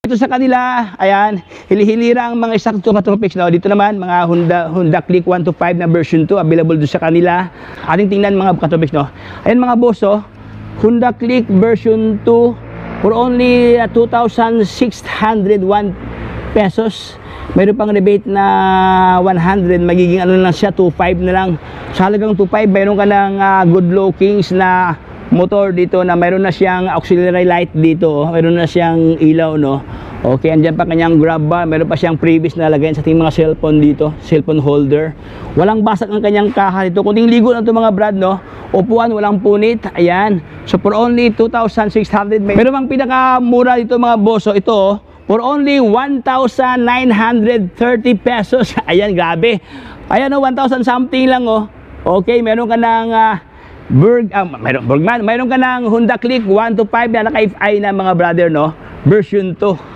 Ito sa kanila, ayan, hili-hilira ang mga isakto katropics. No? Dito naman, mga Honda Click 125 na version 2, available doon sa kanila. Ating tingnan mga katropics. No? Ayan mga boss, oh, Honda Click version 2 for only 2,601 pesos. Mayroon pang rebate na 100, magiging ano lang siya, 2.5 na lang. Sa halagang 2.5, mayroon ka ng good lookings na motor dito na mayroon na siyang auxiliary light dito, mayroon na siyang ilaw, no. Okay, andyan pa kanyang grab bar, mayroon pa siyang previous na lagayan sa ating mga cellphone dito, cellphone holder. Walang basag ang kanyang kaha dito, kunting ligo lang ito mga brad, no. Upuan, walang punit, ayan. So for only 2,600, mayroon pang pinakamura dito mga boss. So ito, for only 1,930 pesos. Ayan, grabe. Ayan, 1,000 something lang, oh. Okay, meron ka ng mayroon ka ng Honda Click 125 na naka-FI na mga brother, no? Version 2.